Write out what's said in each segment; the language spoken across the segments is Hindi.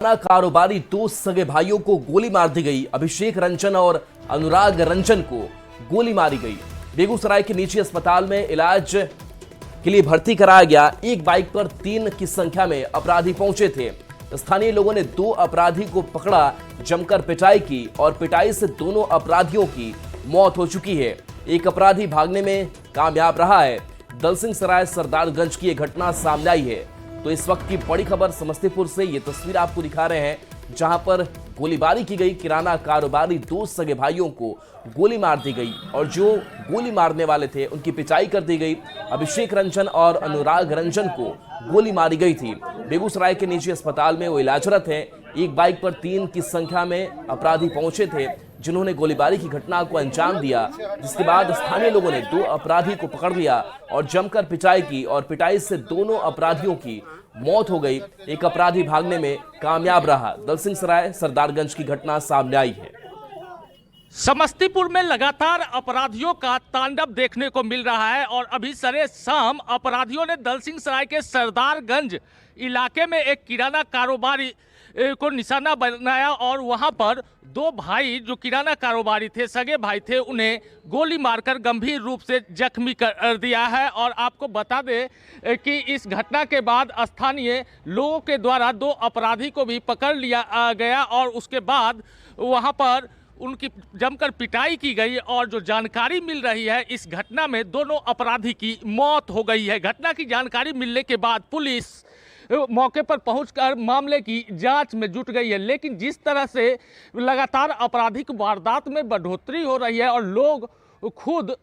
कारोबारी दो सगे भाइयों को गोली मार दी गई। अभिषेक रंजन और अनुराग रंजन को गोली मारी गई। बेगूसराय के निजी अस्पताल में इलाज के लिए भर्ती कराया गया। एक बाइक पर 3 की संख्या में अपराधी पहुंचे थे। स्थानीय लोगों ने 2 अपराधी को पकड़ा, जमकर पिटाई की और पिटाई से दोनों अपराधियों की मौत हो चुकी है। एक अपराधी भागने में कामयाब रहा है। दलसिंहसराय सरदारगंज की यह घटना सामने आई है। तो इस वक्त की बड़ी खबर समस्तीपुर से ये तस्वीर आपको दिखा रहे हैं, जहां पर गोलीबारी की गई। किराना कारोबारी 2 सगे भाइयों को गोली मार दी गई और जो गोली मारने वाले थे उनकी पिटाई कर दी गई। अभिषेक रंजन और अनुराग रंजन को गोली मारी गई थी। बेगूसराय के निजी अस्पताल में वो इलाजरत हैं। एक बाइक पर 3 की संख्या में अपराधी पहुंचे थे, जिन्होंने गोलीबारी की घटना को अंजाम दिया, जिसके बाद स्थानीय लोगों ने 2 अपराधी को पकड़ लिया और जमकर पिटाई की और पिटाई से दोनों अपराधियों की मौत हो गई। एक अपराधी भागने में कामयाब रहा। दलसिंहसराय सरदारगंज की घटना सामने आई है। समस्तीपुर में लगातार अपराधियों का तांडव देखने को मिल रहा है और अभी सरे शाम अपराधियों ने दलसिंहसराय के सरदारगंज इलाके में एक किराना कारोबारी को निशाना बनाया और वहां पर 2 भाई जो किराना कारोबारी थे, सगे भाई थे, उन्हें गोली मारकर गंभीर रूप से जख्मी कर दिया है। और आपको बता दें कि इस घटना के बाद स्थानीय लोगों के द्वारा 2 अपराधी को भी पकड़ लिया गया और उसके बाद वहां पर उनकी जमकर पिटाई की गई और जो जानकारी मिल रही है, इस घटना में दोनों अपराधी की मौत हो गई है। घटना की जानकारी मिलने के बाद पुलिस मौके पर पहुंचकर मामले की जांच में जुट गई है। लेकिन जिस तरह से लगातार आपराधिक वारदात में बढ़ोतरी हो रही है और लोग खुद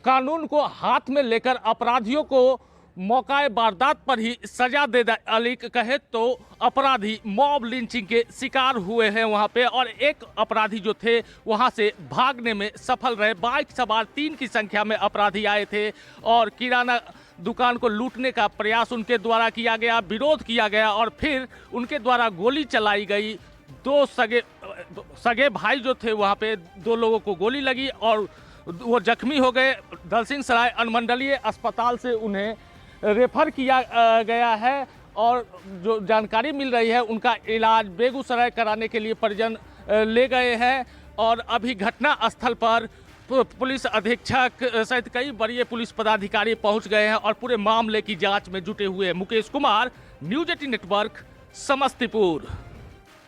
कानून को हाथ में लेकर अपराधियों को मौकाए वारदात पर ही सजा दे डाली, कहे तो अपराधी मॉब लिंचिंग के शिकार हुए हैं वहां पे और एक अपराधी जो थे वहां से भागने में सफल रहे। बाइक सवार 3 की संख्या में अपराधी आए थे और किराना दुकान को लूटने का प्रयास उनके द्वारा किया गया, विरोध किया गया और फिर उनके द्वारा गोली चलाई गई। 2 सगे भाई जो थे वहाँ पे 2 लोगों को गोली लगी और वो जख्मी हो गए। दलसिंहसराय अनुमंडलीय अस्पताल से उन्हें रेफर किया गया है और जो जानकारी मिल रही है उनका इलाज बेगूसराय कराने के लिए परिजन ले गए हैं। और अभी घटना स्थल पर पुलिस अधीक्षक सहित कई वरीय पुलिस पदाधिकारी पहुंच गए हैं और पूरे मामले की जांच में जुटे हुए हैं। Mukesh Kumar, news 18 network, Samastipur.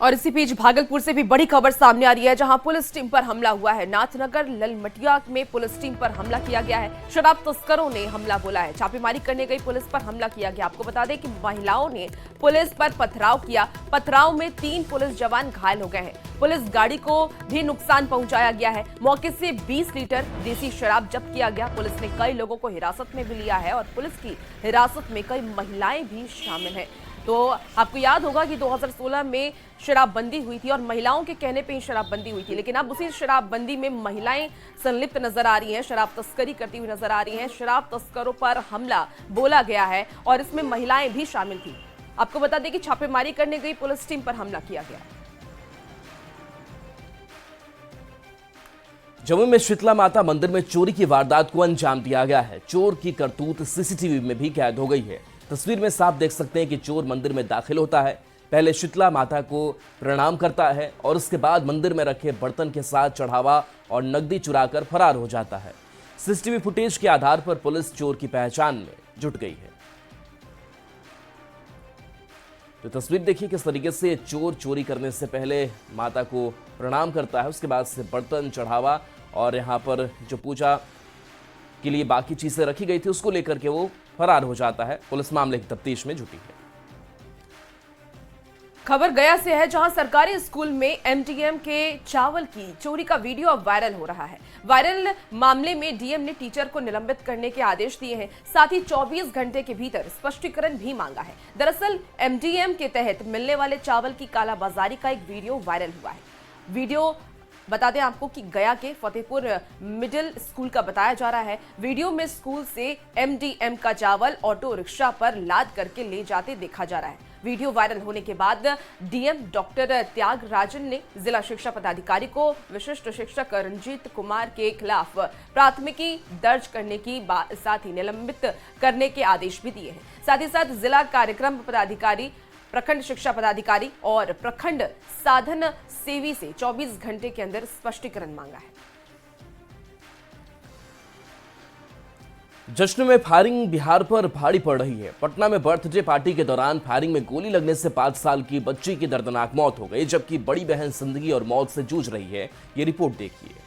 और इसी बीच भागलपुर से भी बड़ी खबर सामने आ रही है, जहां पुलिस टीम पर हमला हुआ है। नाथनगर ललमटिया में पुलिस टीम पर हमला किया गया है। शराब तस्करों ने हमला बोला है। छापेमारी करने गई पुलिस पर हमला किया गया। आपको बता दें कि महिलाओं ने पुलिस पर पथराव किया। पथराव में 3 पुलिस जवान घायल हो गए हैं। पुलिस गाड़ी को भी नुकसान पहुंचाया गया है। मौके से 20 लीटर देसी शराब जब्त किया गया। पुलिस ने कई लोगों को हिरासत में भी लिया है और पुलिस की हिरासत में कई महिलाएं भी शामिल हैं। तो आपको याद होगा कि 2016 में शराबबंदी हुई थी और महिलाओं के कहने पे ही शराबबंदी हुई थी, लेकिन अब उसी शराबबंदी में महिलाएं संलिप्त नजर आ रही हैं, शराब तस्करी करती हुई नजर आ रही हैं। शराब तस्करों पर हमला बोला गया है और इसमें महिलाएं भी शामिल थी। आपको बता दें कि छापेमारी करने गई पुलिस टीम पर हमला किया गया। जम्मू में शीतला माता मंदिर में चोरी की वारदात को अंजाम दिया गया है। चोर की करतूत सीसीटीवी में भी कैद हो गई है। तस्वीर में साफ देख सकते हैं कि चोर मंदिर में दाखिल होता है, पहले शीतला माता को प्रणाम करता है और उसके बाद मंदिर में रखे बर्तन के साथ चढ़ावा और नकदी चुराकर फरार हो जाता है। सीसीटीवी फुटेज के आधार पर पुलिस चोर की पहचान में जुट गई है। तो तस्वीर देखिए किस तरीके से चोर चोरी करने से पहले माता को प्रणाम करता है, उसके बाद से बर्तन चढ़ावा और यहाँ पर जो पूजा के लिए बाकी चीजें रखी गई थी उसको लेकर के वो फरार हो जाता है। पुलिस मामले की तफ्तीश में जुटी है। खबर गया से है, जहां सरकारी स्कूल में एमडीएम के चावल की चोरी का वीडियो अब वायरल हो रहा है। वायरल मामले में डीएम ने टीचर को निलंबित करने के आदेश दिए हैं, साथ ही 24 घंटे के भीतर स्पष्टीकरण भी मांगा है। दरअसल एमडीएम के तहत मिलने वाले चावल की कालाबाजारी का एक वीडियो वायरल हुआ है। वीडियो बता दें आपको कि गया के फतेहपुर मिडिल स्कूल का बताया जा रहा है। वीडियो में स्कूल से एमडीएम का चावल ऑटो रिक्शा पर लाद करके ले जाते देखा जा रहा है। वीडियो वायरल होने के बाद डीएम डॉक्टर त्यागराजन ने जिला शिक्षा पदाधिकारी को विशिष्ट शिक्षक रंजीत कुमार के खिलाफ प्राथमिकी दर्ज करने की साथ ही निलंबित करने के आदेश भी दिए हैं। साथ ही साथ जिला कार्यक्रम पदाधिकारी प्रखंड शिक्षा पदाधिकारी और प्रखंड साधन सेवी से 24 घंटे के अंदर स्पष्टीकरण मांगा है। जश्न में फायरिंग बिहार पर भारी पड़ रही है। पटना में बर्थडे पार्टी के दौरान फायरिंग में गोली लगने से 5 साल की बच्ची की दर्दनाक मौत हो गई, जबकि बड़ी बहन जिंदगी और मौत से जूझ रही है। ये रिपोर्ट देखिए।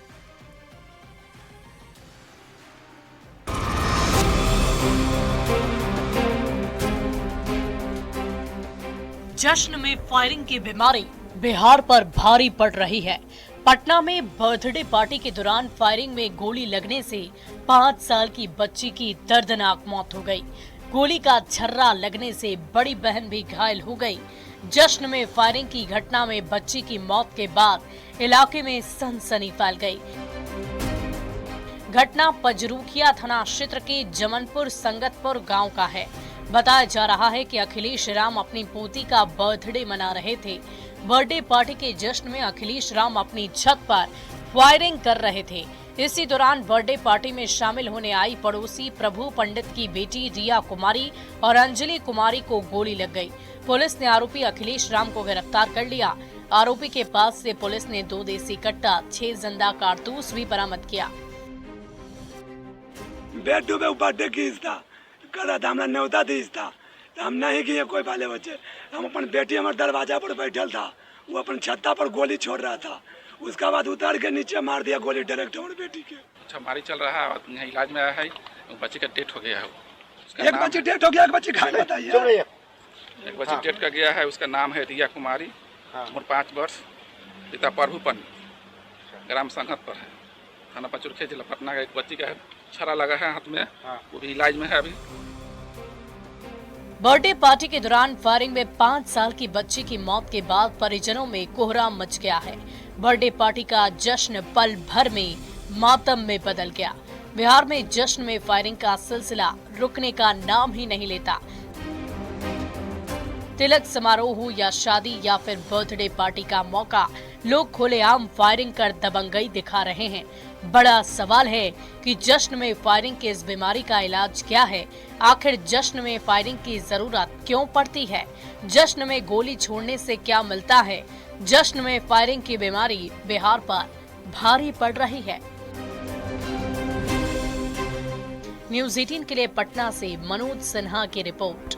जश्न में फायरिंग की बीमारी बिहार पर भारी पड़ रही है। पटना में बर्थडे पार्टी के दौरान फायरिंग में गोली लगने से 5 साल की बच्ची की दर्दनाक मौत हो गई। गोली का छर्रा लगने से बड़ी बहन भी घायल हो गई। जश्न में फायरिंग की घटना में बच्ची की मौत के बाद इलाके में सनसनी फैल गई। घटना पजरूखिया थाना क्षेत्र के जमनपुर संगतपुर गांव का है। बताया जा रहा है कि अखिलेश राम अपनी पोती का बर्थडे मना रहे थे। बर्थडे पार्टी के जश्न में अखिलेश राम अपनी छत पर फायरिंग कर रहे थे। इसी दौरान बर्थडे पार्टी में शामिल होने आई पड़ोसी प्रभु पंडित की बेटी रिया कुमारी और अंजलि कुमारी को गोली लग गई। पुलिस ने आरोपी अखिलेश राम को गिरफ्तार कर लिया। आरोपी के पास से पुलिस ने 2 देसी कट्टा, 6 जिंदा कारतूस भी बरामद किया। बर्थडे की करा था, हमरा न्योता दी था, हम नहीं किए कोई बाले बच्चे। हम अपन बेटी हमारे दरवाजा पर बैठल था, वो अपन छत्ता पर गोली छोड़ रहा था। उसका बाद उतार के नीचे मार दिया गोली डायरेक्ट हमारी बेटी के। अच्छा, मारी चल रहा है, यहाँ इलाज में आया है। बच्ची का डेथ हो गया है। एक बच्ची डेथ हो गया, एक बच्ची घायल बताइए। एक बच्ची डेथ का गया है, उसका नाम है रिया कुमारी, उम्र 5 वर्ष, पिता प्रभु पंडित, ग्राम संगत पर है, थाना पचरुखिया जिला पटना का। एक बच्ची का छरा लगा है हाथ में, वो भी इलाज में है अभी। बर्थडे पार्टी के दौरान फायरिंग में 5 साल की बच्ची की मौत के बाद परिजनों में कोहराम मच गया है। बर्थडे पार्टी का जश्न पल भर में मातम में बदल गया। बिहार में जश्न में फायरिंग का सिलसिला रुकने का नाम ही नहीं लेता। तिलक समारोह हो या शादी या फिर बर्थडे पार्टी का मौका, लोग खुलेआम फायरिंग कर दबंगई दिखा रहे हैं। बड़ा सवाल है कि जश्न में फायरिंग की इस बीमारी का इलाज क्या है? आखिर जश्न में फायरिंग की जरूरत क्यों पड़ती है? जश्न में गोली छोड़ने से क्या मिलता है? जश्न में फायरिंग की बीमारी बिहार पर भारी पड़ रही है। न्यूज़ 18 के लिए पटना से मनोज सिन्हा की रिपोर्ट।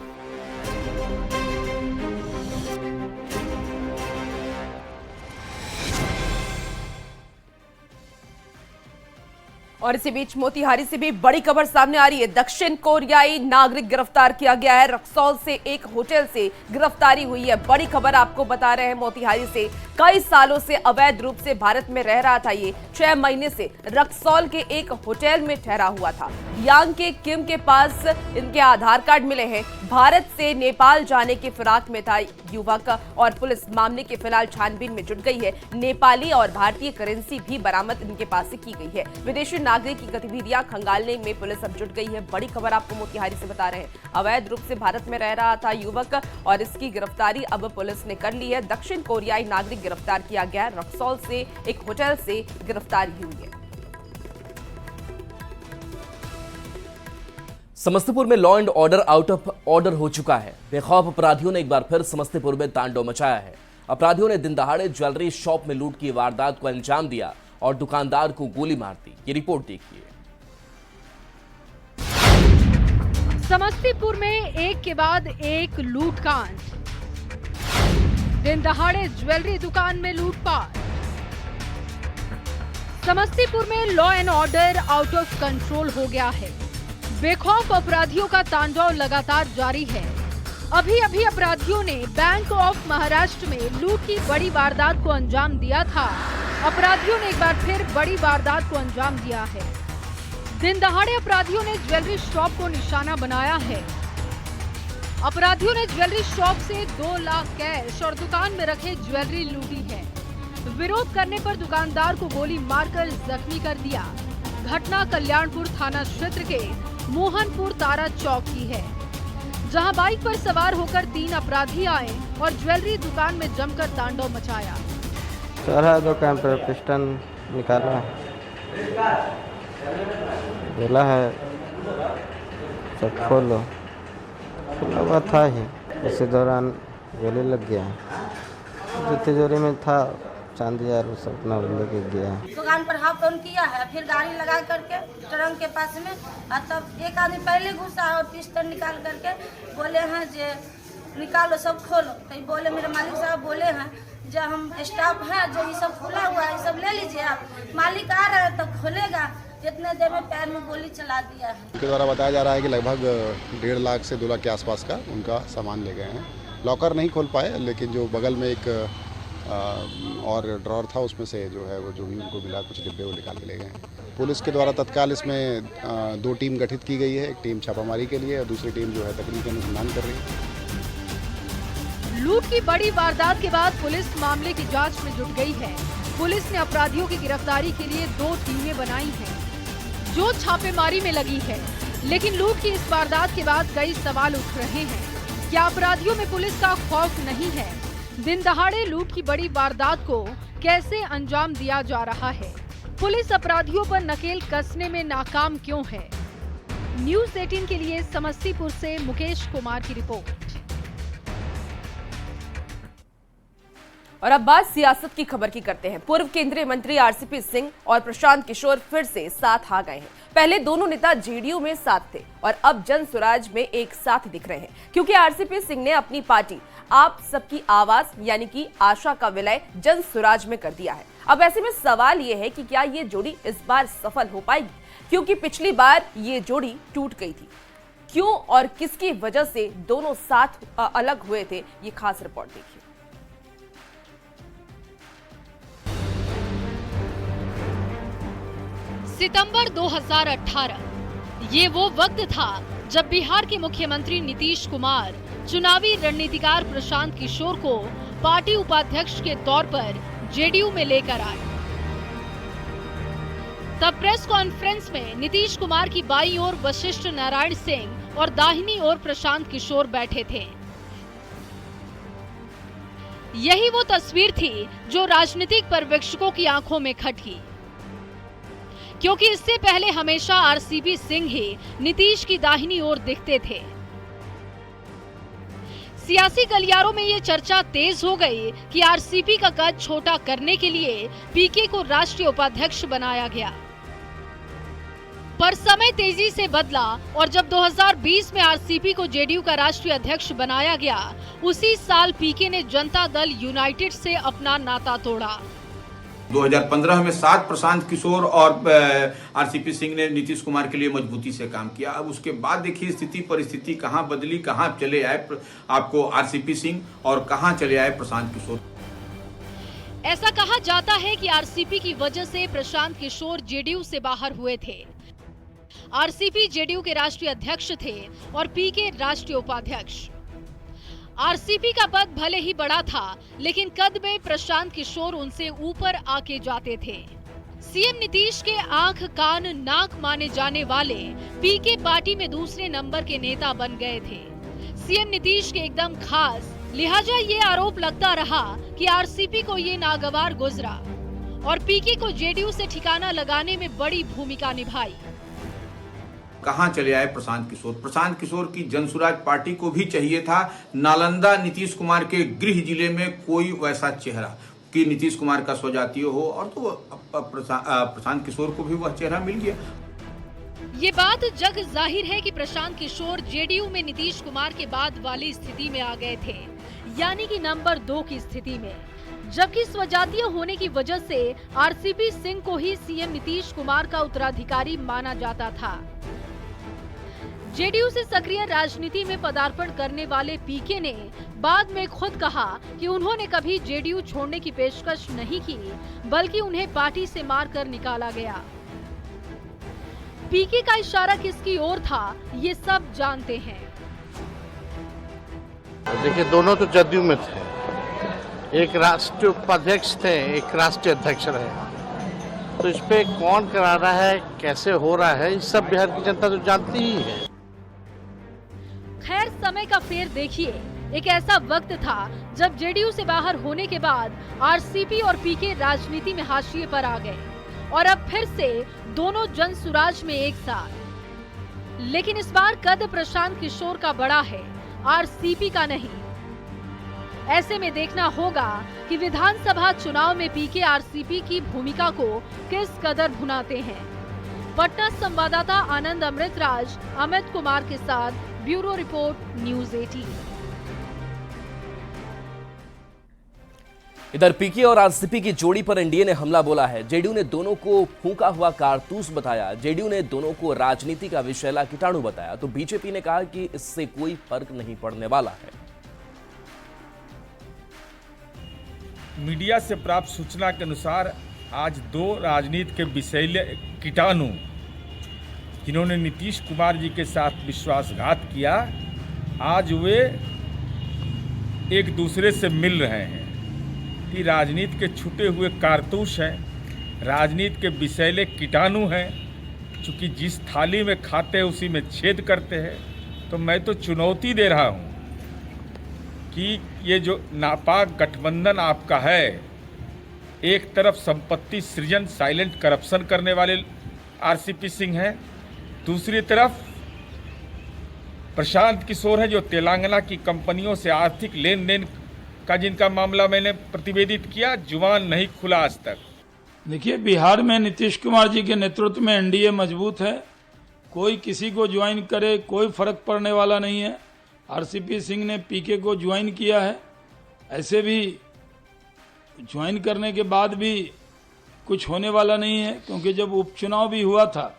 और इसी बीच मोतिहारी से भी बड़ी खबर सामने आ रही है। दक्षिण कोरियाई नागरिक गिरफ्तार किया गया है। रक्सौल से एक होटल से गिरफ्तारी हुई है। बड़ी खबर आपको बता रहे हैं मोतिहारी से। कई सालों से अवैध रूप से भारत में रह रहा था ये। 6 महीने से रक्सौल के एक होटल में ठहरा हुआ था। यांग के किम के पास इनके आधार कार्ड मिले हैं। भारत से नेपाल जाने के फिराक में था युवक और पुलिस मामले के फिलहाल छानबीन में जुट गई है। नेपाली और भारतीय करेंसी भी बरामद इनके पास से की गई है। विदेशी नागरिक की गतिविधियां खंगालने में पुलिस अब जुट गई है। बड़ी खबर आपको मोतिहारी से बता रहे हैं। अवैध रूप से भारत में रह रहा था युवक और इसकी गिरफ्तारी अब पुलिस ने कर ली है। दक्षिण कोरियाई नागरिक गिरफ्तार किया गया। रक्सौल से एक होटल से गिरफ्तारी हुई है। समस्तीपुर में law and order out of order हो चुका है। बेखौफ अपराधियों ने एक बार फिर समस्तीपुर में तांडव मचाया है। अपराधियों ने दिन दहाड़े ज्वेलरी शॉप में लूट की वारदात को अंजाम दिया और दुकानदार को गोली मार दी। ये रिपोर्ट देखिए। समस्तीपुर में एक के बाद एक लूटकांड। दिन दहाड़े ज्वेलरी दुकान में लूटपाट। समस्तीपुर में law and order out of control हो गया है। बेखौफ अपराधियों का तांडव लगातार जारी है। अभी अभी अपराधियों ने बैंक ऑफ महाराष्ट्र में लूट की बड़ी वारदात को अंजाम दिया था। अपराधियों ने एक बार फिर बड़ी वारदात को अंजाम दिया है। दिन दहाड़े अपराधियों ने ज्वेलरी शॉप को निशाना बनाया है। अपराधियों ने ज्वेलरी शॉप से 2 लाख कैश और दुकान में रखे ज्वेलरी लूटी है। विरोध करने पर दुकानदार को गोली मारकर जख्मी कर दिया। घटना कल्याणपुर थाना क्षेत्र के मोहनपुर तारा चौक की है, जहां बाइक पर सवार होकर 3 अपराधी आए और ज्वेलरी दुकान में जमकर तांडव मचाया। चढ़ा दुकान पर पिस्टन निकाला, बोला है सब खोलो, खुला हुआ था ही। इसी दौरान गोली लग गया है। जो तिजोरी में था चांदी यार वो सब अपना लेके गया है। दुकान पर हाफ डाउन किया है, फिर गाड़ी लगा करके ट्रंक के पास में, और तब एक आदमी पहले घुसा और पिस्टल निकाल करके बोले हैं जे निकालो सब खोलो। तो बोले मेरे मालिक साहब बोले हैं जो हम स्टाफ हैं जो ये सब खुला हुआ है ये सब ले लीजिए आप। मालिक आ रहा है तो खोलेगा, जितने देर में पैर में गोली चला दिया है। उनके द्वारा बताया जा रहा है कि लगभग 1.5 लाख से 2 लाख के आसपास का उनका सामान ले गए हैं। लॉकर नहीं खोल पाए, लेकिन जो बगल में एक और ड्रॉर था उसमें से जो है वो जो भी उनको मिला कुछ डिब्बे वो निकाल के ले गए हैं। पुलिस के द्वारा तत्काल इसमें 2 टीम गठित की गई है। एक टीम छापामारी के लिए और दूसरी टीम जो है तकनीकी अनुसंधान कर रही है। लूट की बड़ी वारदात के बाद पुलिस मामले की जांच में जुट गई है। पुलिस ने अपराधियों की गिरफ्तारी के लिए 2 टीमें बनाई हैं, जो छापेमारी में लगी है। लेकिन लूट की इस वारदात के बाद कई सवाल उठ रहे हैं। क्या अपराधियों में पुलिस का खौफ नहीं है? दिन दहाड़े लूट की बड़ी वारदात को कैसे अंजाम दिया जा रहा है? पुलिस अपराधियों पर नकेल कसने में नाकाम क्यों है? न्यूज़ 18 के लिए समस्तीपुर से मुकेश कुमार की रिपोर्ट। और अब बात सियासत की खबर की करते हैं। पूर्व केंद्रीय मंत्री आरसीपी सिंह और प्रशांत किशोर फिर से साथ आ गए हैं। पहले दोनों नेता जेडीयू में साथ थे और अब जन स्वराज में एक साथ दिख रहे हैं, क्योंकि आरसीपी सिंह ने अपनी पार्टी आप सबकी आवाज यानी कि आशा का विलय जन स्वराज में कर दिया है। अब ऐसे में सवाल ये है कि क्या ये जोड़ी इस बार सफल हो पाएगी, क्योंकि पिछली बार ये जोड़ी टूट गई थी। क्यों और किसकी वजह से दोनों साथ अलग हुए थे, ये खास रिपोर्ट देखिए। सितंबर 2018 ये वो वक्त था जब बिहार के मुख्यमंत्री नीतीश कुमार चुनावी रणनीतिकार प्रशांत किशोर को पार्टी उपाध्यक्ष के तौर पर जेडीयू में लेकर आए। तब प्रेस कॉन्फ्रेंस में नीतीश कुमार की बाईं ओर वशिष्ठ नारायण सिंह और दाहिनी ओर प्रशांत किशोर बैठे थे। यही वो तस्वीर थी जो राजनीतिक पर्यवेक्षकों की आंखों में खटकी, क्योंकि इससे पहले हमेशा आरसीपी सिंह ही नीतीश की दाहिनी ओर दिखते थे। सियासी गलियारों में ये चर्चा तेज हो गई कि आरसीपी का कद छोटा करने के लिए पीके को राष्ट्रीय उपाध्यक्ष बनाया गया। पर समय तेजी से बदला और जब 2020 में आरसीपी को जेडीयू का राष्ट्रीय अध्यक्ष बनाया गया, उसी साल पीके ने जनता दल यूनाइटेड से अपना नाता तोड़ा। 2015 में 7 प्रशांत किशोर और आरसीपी सिंह ने नीतीश कुमार के लिए मजबूती से काम किया। अब उसके बाद देखिए स्थिति परिस्थिति कहां बदली, कहां चले आए आपको आरसीपी सिंह और कहां चले आए प्रशांत किशोर। ऐसा कहा जाता है कि आरसीपी की वजह से प्रशांत किशोर जेडीयू से बाहर हुए थे। आरसीपी जेडीयू के राष्ट्रीय अध्यक्ष थे और पीके राष्ट्रीय उपाध्यक्ष। आरसीपी का पद भले ही बड़ा था, लेकिन कद में प्रशांत किशोर उनसे ऊपर आके जाते थे। सीएम नीतीश के आंख कान नाक माने जाने वाले पीके पार्टी में दूसरे नंबर के नेता बन गए थे। सीएम नीतीश के एकदम खास, लिहाजा ये आरोप लगता रहा कि आरसीपी को ये नागवार गुजरा और पीके को जेडीयू से ठिकाना लगाने में बड़ी भूमिका निभाई। कहां चले आए प्रशांत किशोर। प्रशांत किशोर की जनसुराज पार्टी को भी चाहिए था नालंदा नीतीश कुमार के गृह जिले में कोई वैसा चेहरा कि नीतीश कुमार का स्वजातीय हो, और तो प्रशांत किशोर को भी वह चेहरा मिल गया। ये बात जग जाहिर है कि प्रशांत किशोर जेडीयू में नीतीश कुमार के बाद वाली स्थिति में आ गए थे, यानी कि नंबर 2 की स्थिति में, जबकि स्वजातीय होने की वजह से आरसीपी सिंह को ही सीएम नीतीश कुमार का उत्तराधिकारी माना जाता था। जेडीयू से सक्रिय राजनीति में पदार्पण करने वाले पीके ने बाद में खुद कहा कि उन्होंने कभी जेडीयू छोड़ने की पेशकश नहीं की, बल्कि उन्हें पार्टी से मारकर निकाला गया। पीके का इशारा किसकी ओर था, ये सब जानते हैं। देखिए, दोनों तो जदयू में थे, एक राष्ट्रीय उपाध्यक्ष थे, एक राष्ट्रीय अध्यक्ष रहे। तो इस पे कौन करा रहा है, कैसे हो रहा है, इस सब बिहार की जनता तो जानती ही है। खैर, समय का फेर देखिए, एक ऐसा वक्त था जब जेडीयू से बाहर होने के बाद आरसीपी और पीके राजनीति में हाशिए पर आ गए और अब फिर से दोनों जन सुराज में एक साथ। लेकिन इस बार कद प्रशांत किशोर का बड़ा है, आरसीपी का नहीं। ऐसे में देखना होगा कि विधानसभा चुनाव में पीके आरसीपी की भूमिका को किस कदर भुनाते हैं। पटना संवाददाता आनंद अमृतराज अमित कुमार के साथ ब्यूरो रिपोर्ट न्यूज़ 18। इधर पीके और आरसीपी की जोड़ी पर एनडीए ने हमला बोला है। जेडीयू ने दोनों को फूंका हुआ कारतूस बताया। जेडीयू ने दोनों को राजनीति का विषैला कीटाणु बताया, तो बीजेपी ने कहा कि इससे कोई फर्क नहीं पड़ने वाला है। मीडिया से प्राप्त सूचना के अनुसार आज दो राजनीति के विषैले कीटाणु जिन्होंने नीतीश कुमार जी के साथ विश्वासघात किया, आज वे एक दूसरे से मिल रहे हैं कि राजनीति के छूटे हुए कारतूस हैं, राजनीति के विषैले कीटाणु हैं। चूँकि जिस थाली में खाते हैं उसी में छेद करते हैं। तो मैं तो चुनौती दे रहा हूँ कि ये जो नापाक गठबंधन आपका है, एक तरफ संपत्ति सृजन साइलेंट करप्शन करने वाले आरसीपी सिंह हैं, दूसरी तरफ प्रशांत किशोर है जो तेलंगाना की कंपनियों से आर्थिक लेन देन का जिनका मामला मैंने प्रतिवेदित किया, जुबान नहीं खुला आज तक। देखिए, बिहार में नीतीश कुमार जी के नेतृत्व में एनडीए मजबूत है। कोई किसी को ज्वाइन करे कोई फर्क पड़ने वाला नहीं है। आरसीपी सिंह ने पीके को ज्वाइन किया है। ऐसे भी ज्वाइन करने के बाद भी कुछ होने वाला नहीं है, क्योंकि जब उपचुनाव भी हुआ था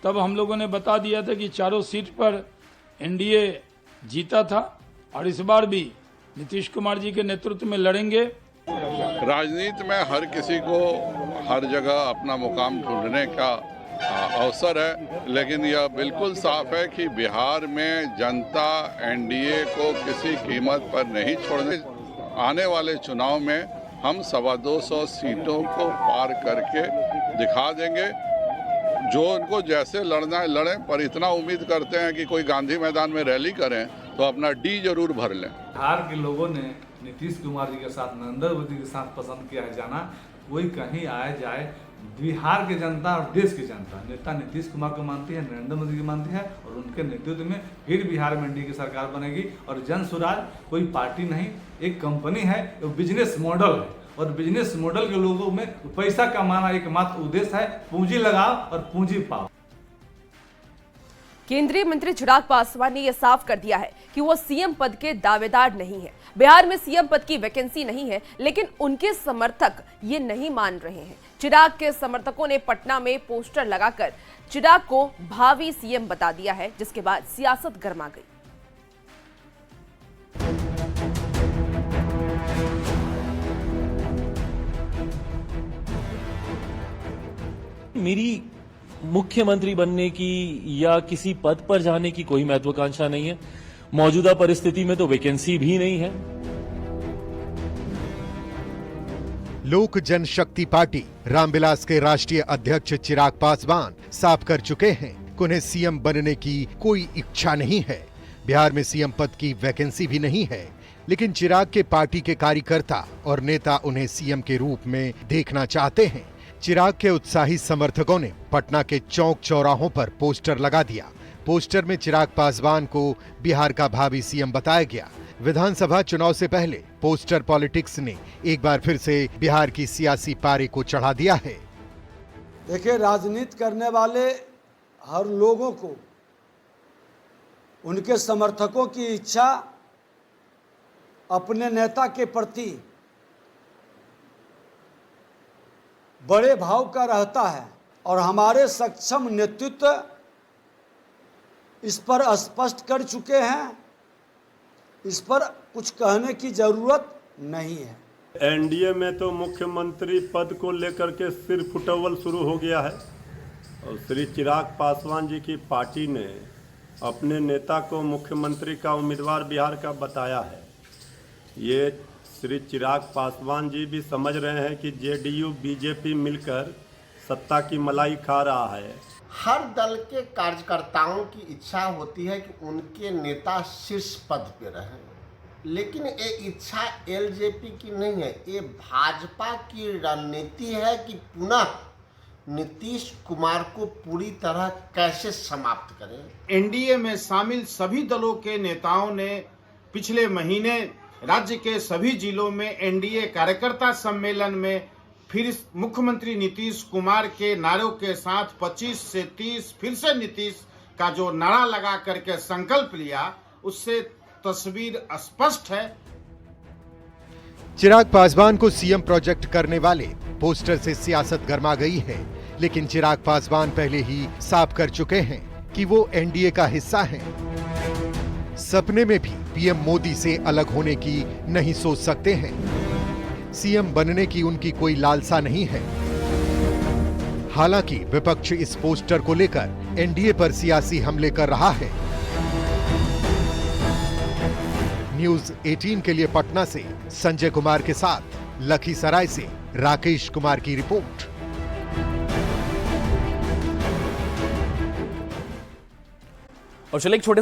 तब हम लोगों ने बता दिया था कि चारों सीट पर एनडीए जीता था और इस बार भी नीतीश कुमार जी के नेतृत्व में लड़ेंगे। राजनीति में हर किसी को हर जगह अपना मुकाम ढूंढने का अवसर है, लेकिन यह बिल्कुल साफ है कि बिहार में जनता एनडीए को किसी कीमत पर नहीं छोड़ने। आने वाले चुनाव में हम 225 सीटों को पार करके दिखा देंगे। जो उनको जैसे लड़ना है लड़ें, पर इतना उम्मीद करते हैं कि कोई गांधी मैदान में रैली करें तो अपना डी जरूर भर लें। बिहार के लोगों ने नीतीश कुमार जी के साथ, नरेंद्र मोदी के साथ पसंद किया है जाना। कोई कहीं आए जाए, बिहार की जनता और देश की जनता नेता नीतीश कुमार को मानती है, नरेंद्र मोदी को मानती है और उनके नेतृत्व में फिर बिहार में एनडीए की सरकार बनेगी। और जन स्वराज कोई पार्टी नहीं, एक कंपनी है, एक बिजनेस मॉडल है और बिजनेस मॉडल के लोगों में पैसा कमाना एकमात्र उद्देश्य है। पूंजी लगाओ और पूंजी पाओ। केंद्रीय मंत्री चिराग पासवान ने यह साफ कर दिया है कि वो सीएम पद के दावेदार नहीं है। बिहार में सीएम पद की वैकेंसी नहीं है, लेकिन उनके समर्थक ये नहीं मान रहे हैं। चिराग के समर्थकों ने पटना में पोस्टर लगाकर चिराग को भावी सीएम बता दिया है, जिसके बाद सियासत गर्मा गई। मेरी मुख्यमंत्री बनने की या किसी पद पर जाने की कोई महत्वाकांक्षा नहीं है। मौजूदा परिस्थिति में तो वैकेंसी भी नहीं है। लोक जनशक्ति पार्टी रामविलास के राष्ट्रीय अध्यक्ष चिराग पासवान साफ कर चुके हैं कि उन्हें सीएम बनने की कोई इच्छा नहीं है। बिहार में सीएम पद की वैकेंसी भी नहीं है, लेकिन चिराग के पार्टी के कार्यकर्ता और नेता उन्हें सीएम के रूप में देखना चाहते हैं। चिराग के उत्साही समर्थकों ने पटना के चौक चौराहों पर पोस्टर लगा दिया। पोस्टर में चिराग पासवान को बिहार का भावी सीएम बताया गया। विधानसभा चुनाव से पहले पोस्टर पॉलिटिक्स ने एक बार फिर से बिहार की सियासी पारी को चढ़ा दिया है। देखिए, राजनीति करने वाले हर लोगों को उनके समर्थकों की इच्छा अपने नेता के प्रति बड़े भाव का रहता है और हमारे सक्षम नेतृत्व इस पर स्पष्ट कर चुके हैं। इस पर कुछ कहने की जरूरत नहीं है। एनडीए में तो मुख्यमंत्री पद को लेकर के सिर फुटवल शुरू हो गया है और श्री चिराग पासवान जी की पार्टी ने अपने नेता को मुख्यमंत्री का उम्मीदवार बिहार का बताया है। ये श्री चिराग पासवान जी भी समझ रहे हैं कि जेडीयू बीजेपी मिलकर सत्ता की मलाई खा रहा है। हर दल के कार्यकर्ताओं की इच्छा होती है कि उनके नेता शीर्ष पद पे रहें, लेकिन ये इच्छा एलजेपी की नहीं है, ये भाजपा की रणनीति है कि पुनः नीतीश कुमार को पूरी तरह कैसे समाप्त करें। एनडीए में शामिल सभी दलों के नेताओं ने पिछले महीने राज्य के सभी जिलों में एनडीए कार्यकर्ता सम्मेलन में फिर मुख्यमंत्री नीतीश कुमार के नारों के साथ 25 से 30 फिर से नीतीश का जो नारा लगा करके संकल्प लिया, उससे तस्वीर स्पष्ट है। चिराग पासवान को सीएम प्रोजेक्ट करने वाले पोस्टर से सियासत गर्मा गई है, लेकिन चिराग पासवान पहले ही साफ कर चुके हैं कि वो एनडीए का हिस्सा हैं। सपने में भी पीएम मोदी से अलग होने की नहीं सोच सकते हैं। सीएम बनने की उनकी कोई लालसा नहीं है। हालांकि विपक्ष इस पोस्टर को लेकर एनडीए पर सियासी हमले कर रहा है। न्यूज 18 के लिए पटना से संजय कुमार के साथ लखीसराय से राकेश कुमार की रिपोर्ट। और चलिए एक छोटे